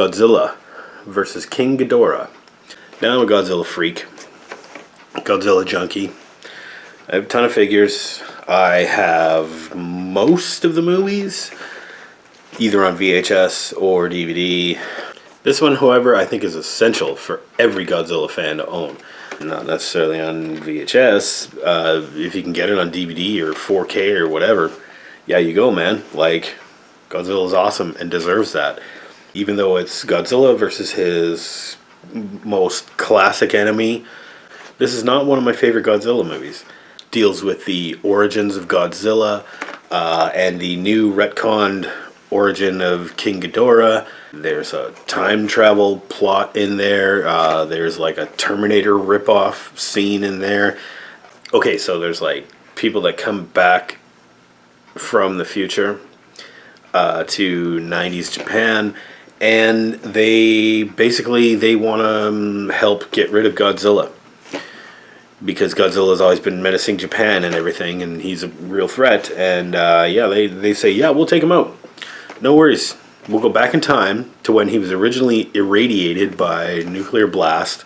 Godzilla versus King Ghidorah. Now I'm a Godzilla freak, Godzilla junkie. I have a ton of figures. I have most of the movies, either on VHS or DVD. This one, however, I think is essential for every Godzilla fan to own. Not necessarily on VHS. If you can get it on DVD or 4K or whatever, yeah, you go, man. Like, Godzilla is awesome and deserves that. Even though it's Godzilla versus his most classic enemy, this is not one of my favorite Godzilla movies. Deals with the origins of Godzilla and the new retconned origin of King Ghidorah. There's a time travel plot in there. There's like a Terminator ripoff scene in there. Okay, so there's like people that come back from the future to 90s Japan, and they want to help get rid of Godzilla. Because Godzilla's always been menacing Japan and everything, and he's a real threat. And they say, yeah, we'll take him out. No worries. We'll go back in time to when he was originally irradiated by nuclear blast,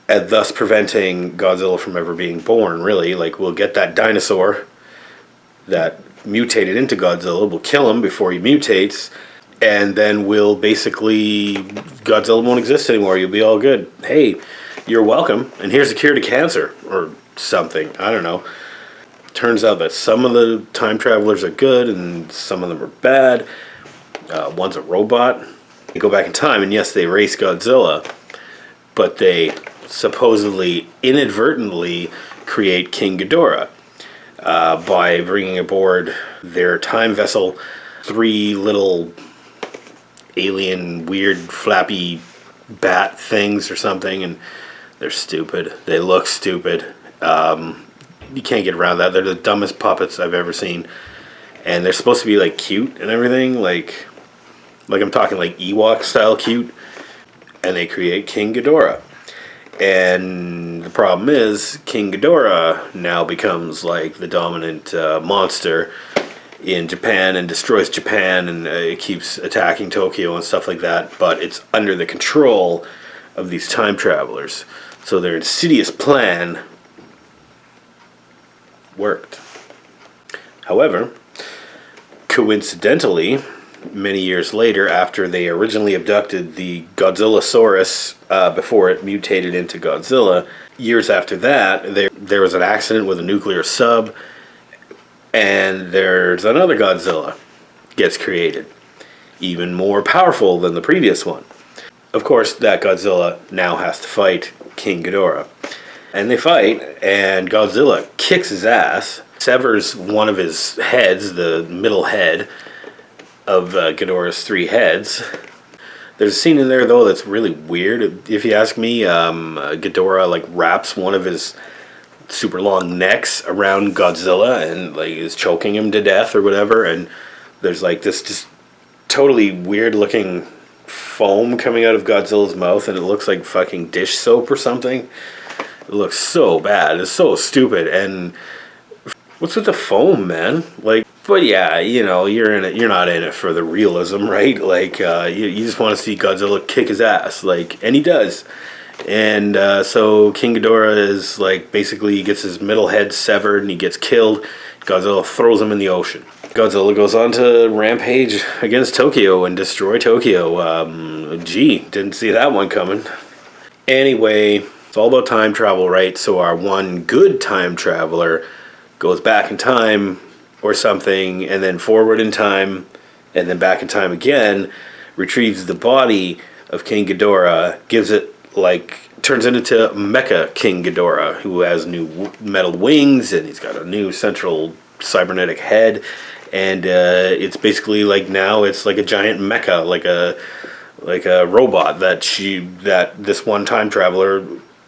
and thus preventing Godzilla from ever being born, really. Like, we'll get that dinosaur that mutated into Godzilla, we'll kill him before he mutates, and then Godzilla won't exist anymore. You'll be all good. Hey, you're welcome, and here's a cure to cancer, or something. I don't know. Turns out that some of the time travelers are good, and some of them are bad. One's a robot. They go back in time, and yes, they erase Godzilla, but they supposedly inadvertently create King Ghidorah by bringing aboard their time vessel 3 little alien, weird, flappy bat things or something, and they're stupid. They look stupid. You can't get around that. They're the dumbest puppets I've ever seen. And they're supposed to be like cute and everything. Like I'm talking like Ewok style cute. And they create King Ghidorah. And the problem is, King Ghidorah now becomes like the dominant monster in Japan and destroys Japan, and it keeps attacking Tokyo and stuff like that. But it's under the control of these time travelers. So their insidious plan worked. However, coincidentally, many years later, after they originally abducted the Godzillasaurus before it mutated into Godzilla, years after that, there was an accident with a nuclear sub, and there's another Godzilla gets created, even more powerful than the previous one. Of course, that Godzilla now has to fight King Ghidorah. And they fight, and Godzilla kicks his ass, severs one of his heads, the middle head of Ghidorah's 3 heads. There's a scene in there, though, that's really weird. If you ask me, Ghidorah like wraps one of his super long necks around Godzilla and like is choking him to death or whatever. And there's like this just totally weird looking foam coming out of Godzilla's mouth, and it looks like fucking dish soap or something. It looks so bad. It's so stupid. And what's with the foam, man? Like, but yeah, you know, you're in it. You're not in it for the realism, right? Like, you just want to see Godzilla kick his ass, like, and he does. And so King Ghidorah is like basically he gets his middle head severed and he gets killed. Godzilla throws him in the ocean. Godzilla goes on to rampage against Tokyo and destroy Tokyo. Didn't see that one coming. Anyway, it's all about time travel, right? So our one good time traveler goes back in time or something, and then forward in time, and then back in time again, retrieves the body of King Ghidorah, gives it, like, turns it into Mecha King Ghidorah, who has new metal wings, and he's got a new central cybernetic head, and it's basically like now it's like a giant mecha, like a robot that this one time traveler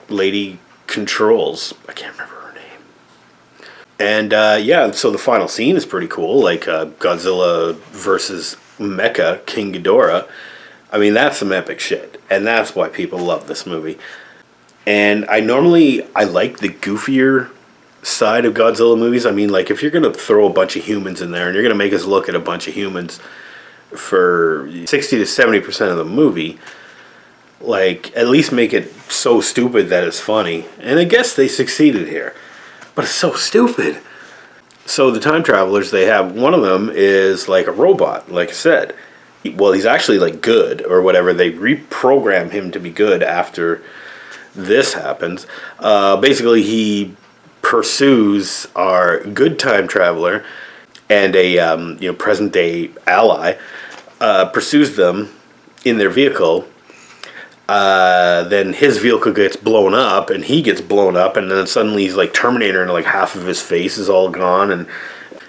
lady controls. I can't remember her name. And so the final scene is pretty cool, like Godzilla versus Mecha King Ghidorah. I mean, that's some epic shit, and that's why people love this movie. And I like the goofier side of Godzilla movies. I mean, like, if you're going to throw a bunch of humans in there, and you're going to make us look at a bunch of humans for 60 to 70% of the movie. Like, at least make it so stupid that it's funny. And I guess they succeeded here. But it's so stupid. So the time travelers, they have, one of them is like a robot, like I said. Well, he's actually like good or whatever. They reprogram him to be good after this happens. Basically, he pursues our good time traveler and a present day ally. Pursues them in their vehicle. Then his vehicle gets blown up, and he gets blown up, and then suddenly he's like Terminator, and like half of his face is all gone, and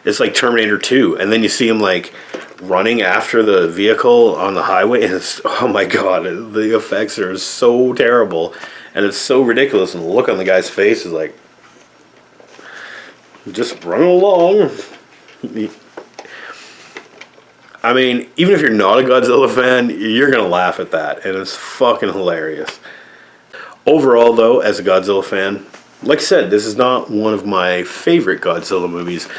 it's like Terminator 2. And then you see him like running after the vehicle on the highway, and it's, oh my god, the effects are so terrible, and it's so ridiculous, and the look on the guy's face is like, just running along. I mean, even if you're not a Godzilla fan, you're going to laugh at that, and it's fucking hilarious. Overall, though, as a Godzilla fan, like I said, this is not one of my favorite Godzilla movies,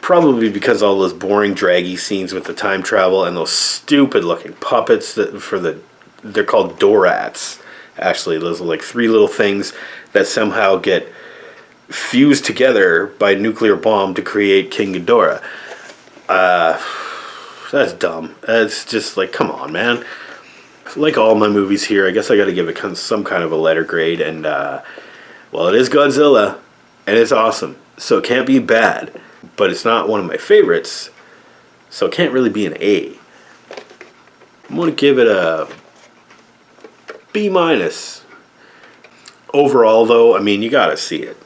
probably because all those boring, draggy scenes with the time travel and those stupid-looking puppets they're called Dorats, actually. Those are like 3 little things that somehow get fused together by a nuclear bomb to create King Ghidorah. That's dumb. It's just like, come on, man. Like all my movies here, I guess I got to give it some kind of a letter grade. And, well, it is Godzilla, and it's awesome. So it can't be bad. But it's not one of my favorites, so it can't really be an A. I'm going to give it a B-. Overall, though, I mean, you got to see it.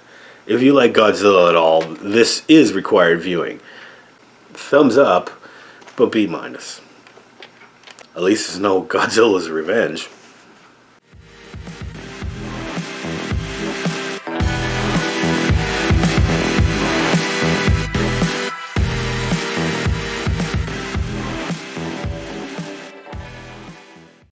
If you like Godzilla at all, this is required viewing. Thumbs up. But B-. At least it's no Godzilla's Revenge.